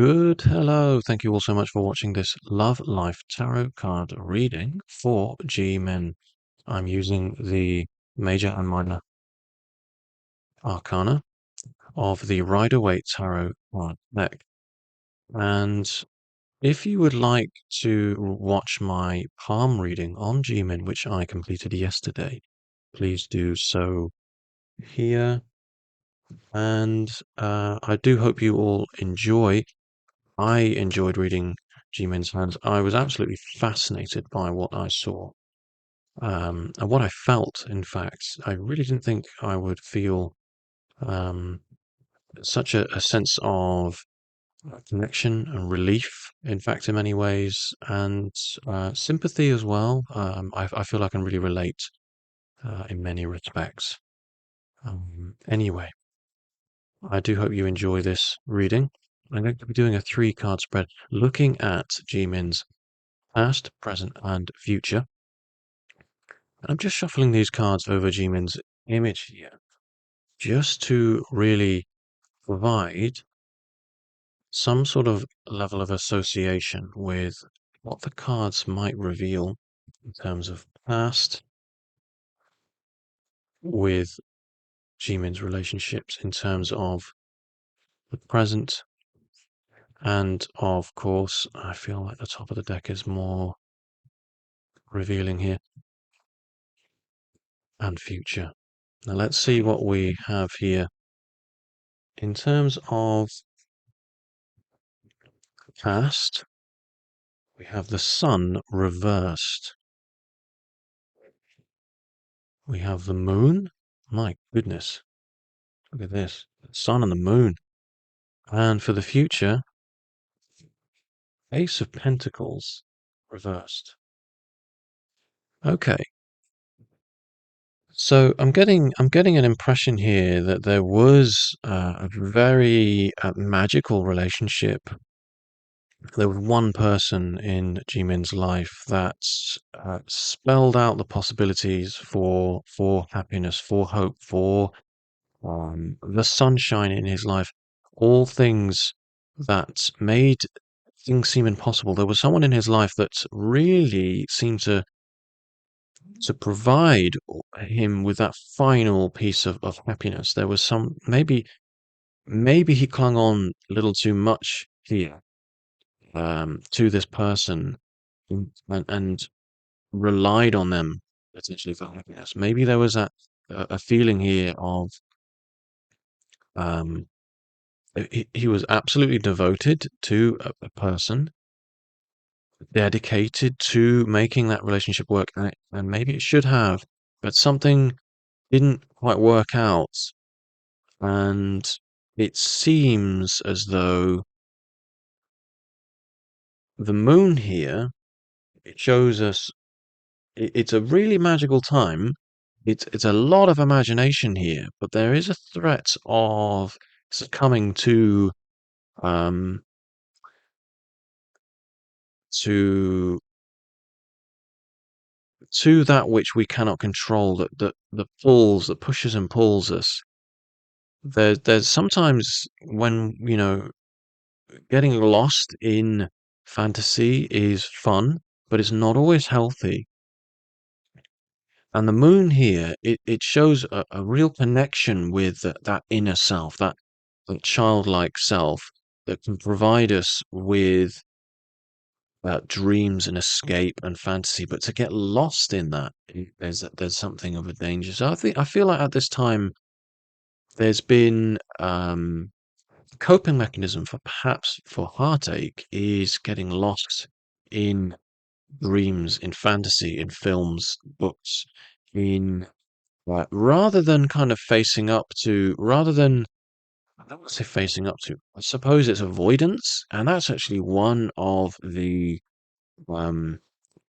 Good hello. Thank you all so much for watching this Love Life Tarot card reading for G-Men. I'm using the Major and Minor Arcana of the Rider Waite Tarot card deck. And if you would like to watch my palm reading on G-Men, which I completed yesterday, please do so here. And I do hope you all enjoy. I enjoyed reading G-Min's hands. I was absolutely fascinated by what I saw, and what I felt, in fact. I really didn't think I would feel um, such a sense of connection and relief, in fact, in many ways, and sympathy as well. I feel I can really relate in many respects. Anyway, I do hope you enjoy this reading. I'm going to be doing a 3-card spread looking at G-Min's past, present, and future. I'm just shuffling these cards over G-Min's image here, just to really provide some sort of level of association with what the cards might reveal in terms of past, with G-Min's relationships in terms of the present, and of course, I feel like the top of the deck is more revealing here, and future. Now let's see what we have here in terms of past. We have the sun reversed. We have the moon. My goodness, look at this. The sun and the moon. And for the future, Ace of Pentacles reversed. Okay. So I'm getting an impression here that there was a very magical relationship. There was one person in Jimin's life that spelled out the possibilities for happiness, for hope, for the sunshine in his life, all things that made things seem impossible. There was someone in his life that really seemed to provide him with that final piece of happiness. There was some maybe he clung on a little too much here to this person and relied on them potentially for happiness. Maybe there was a feeling here of um, he was absolutely devoted to a person, dedicated to making that relationship work, and maybe it should have, but something didn't quite work out, and it seems as though the moon here, it shows us it's a really magical time. It's a lot of imagination here, but there is a threat of succumbing um to to that which we cannot control, that pulls, that pushes and pulls us. There's sometimes when, getting lost in fantasy is fun, but it's not always healthy. And the moon here, it shows a real connection with that inner self, that childlike self that can provide us with dreams and escape and fantasy. But to get lost in that, there's something of a danger. So I feel like at this time there's been coping mechanism for perhaps for heartache is getting lost in dreams, in fantasy, in films, books, in rather than kind of facing up to, rather than, I don't want to say facing up to, I suppose it's avoidance, and that's actually one of the um,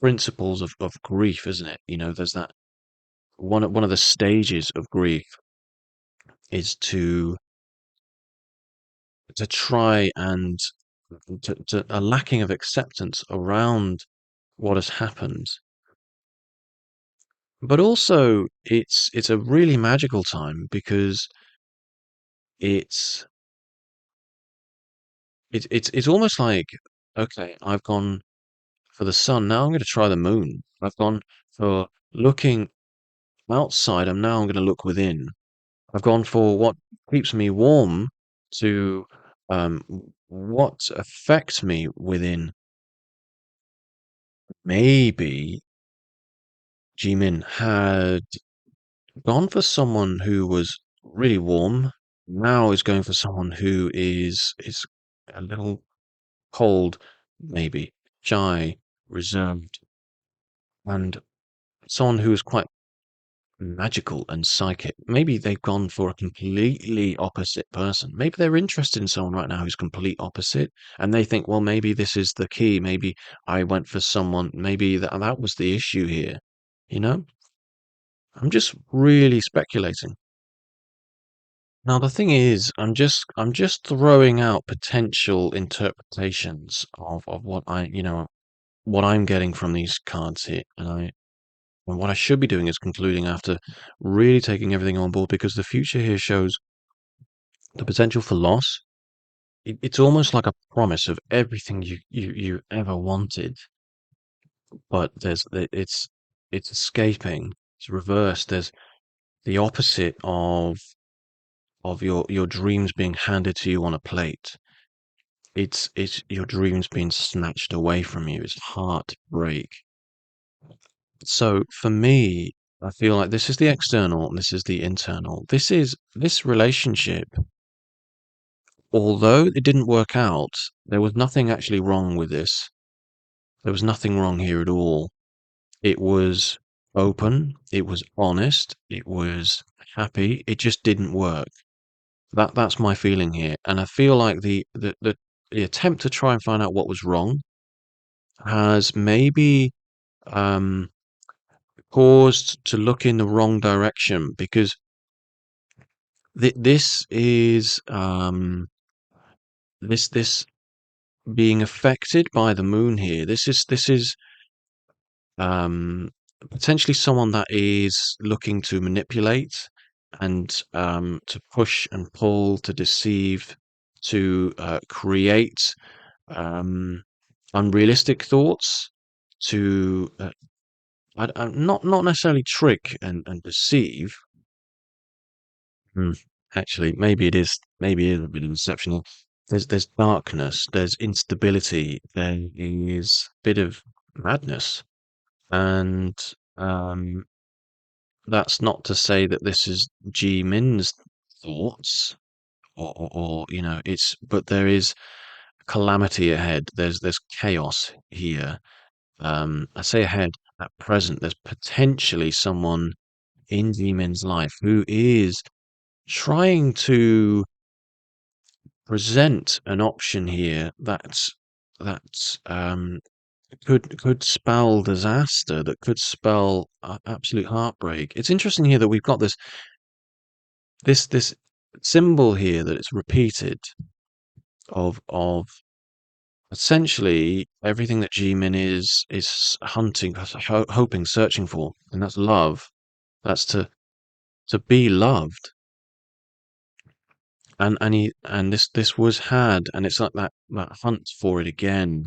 principles of grief, isn't it? There's that one of the stages of grief is to try and to a lacking of acceptance around what has happened. But also it's a really magical time because it's it's almost like, okay, I've gone for the sun, now I'm gonna try the moon. I've gone for looking outside, and now I'm gonna look within. I've gone for what keeps me warm to what affects me within. Maybe Jimin had gone for someone who was really warm. Now is going for someone who is a little cold, maybe shy, reserved, and someone who is quite magical and psychic. Maybe they've gone for a completely opposite person. Maybe they're interested in someone right now who's complete opposite, and they think, well, maybe this is the key. Maybe I went for someone. Maybe that was the issue here. You know, I'm just really speculating. Now the thing is, I'm just throwing out potential interpretations of what what I'm getting from these cards here, and what I should be doing is concluding after really taking everything on board, because the future here shows the potential for loss. It's almost like a promise of everything you ever wanted, but it's escaping. It's reversed. There's the opposite of your dreams being handed to you on a plate. It's your dreams being snatched away from you. It's heartbreak. So for me, I feel like this is the external and this is the internal. This relationship, although it didn't work out, there was nothing actually wrong with this. There was nothing wrong here at all. It was open, it was honest, it was happy. It just didn't work. That's my feeling here. And I feel like the attempt to try and find out what was wrong has maybe um caused to look in the wrong direction, because this is this being affected by the moon here. This is um potentially someone that is looking to manipulate and to push and pull, to deceive, to create um unrealistic thoughts, to not necessarily trick and deceive. Hmm. Actually, maybe it is a bit of deception. There's darkness, there's instability, there is a bit of madness, and um, that's not to say that this is Ji Min's thoughts, or it's, but there is calamity ahead. There's chaos here. I say ahead, at present, there's potentially someone in Ji Min's life who is trying to present an option here that could spell disaster, that could spell absolute heartbreak. It's interesting here that we've got this symbol here that it's repeated of essentially everything that Jimin is hunting, hoping, searching for, and that's love. That's to be loved. And this was had, and it's like that hunt for it again.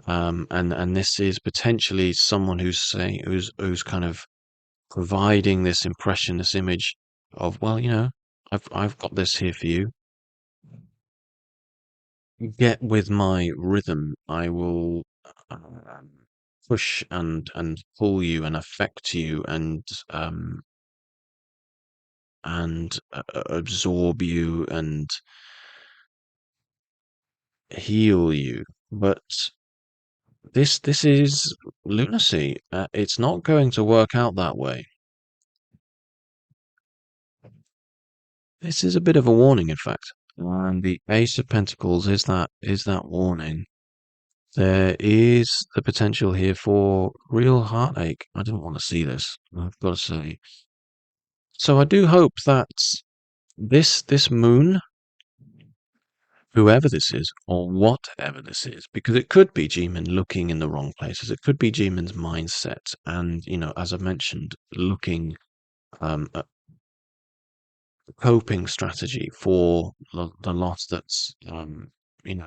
And this is potentially someone who's saying, who's kind of providing this impression, this image of, well, I've got this here for you. Get with my rhythm. I will push and pull you and affect you and absorb you and heal you. But this is lunacy. It's not going to work out that way. This is a bit of a warning, in fact. And the Ace of Pentacles is that warning. There is the potential here for real heartache. I didn't want to see this, I've got to say. So I do hope that this moon, whoever this is, or whatever this is, because it could be Jimin looking in the wrong places, it could be Jimin's mindset, and as I mentioned, looking at coping strategy for the loss that's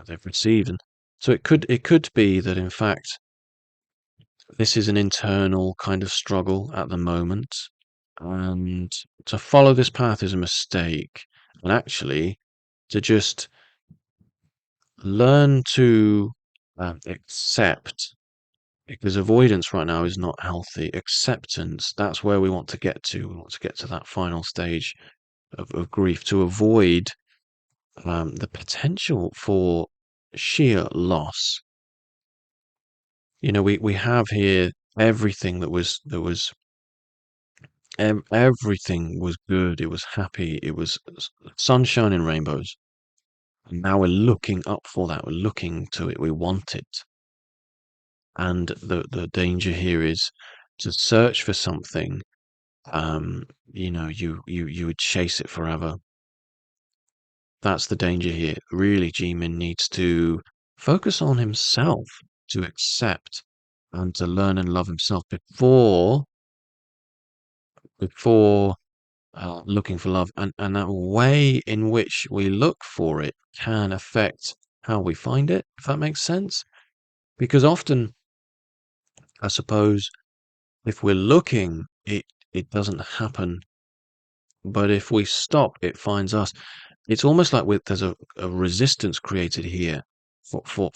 they've received. And so it could be that, in fact, this is an internal kind of struggle at the moment, and to follow this path is a mistake. And actually, to just learn to accept, because avoidance right now is not healthy. Acceptance, that's where we want to get to. We want to get to that final stage of grief, to avoid the potential for sheer loss. We have here everything everything was good. It was happy. It was sunshine and rainbows. And now we're looking up for that. We're looking to it. We want it. And the danger here is to search for something. You would chase it forever. That's the danger here. Really, Jimin needs to focus on himself, to accept and to learn and love himself before looking for love. And that way in which we look for it can affect how we find it, if that makes sense. Because often, I suppose, if we're looking, it doesn't happen. But if we stop, it finds us. It's almost like there's a resistance created here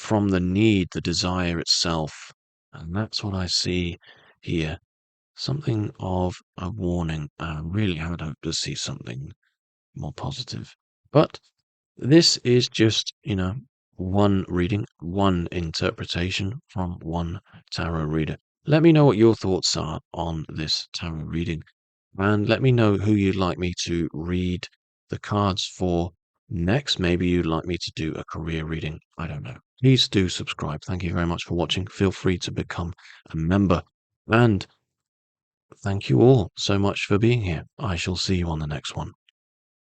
from the need, the desire itself. And that's what I see here. Something of a warning. I really had hoped to see something more positive. But this is just, one reading, one interpretation from one tarot reader. Let me know what your thoughts are on this tarot reading. And let me know who you'd like me to read the cards for next. Maybe you'd like me to do a career reading. I don't know. Please do subscribe. Thank you very much for watching. Feel free to become a member. And thank you all so much for being here. I shall see you on the next one.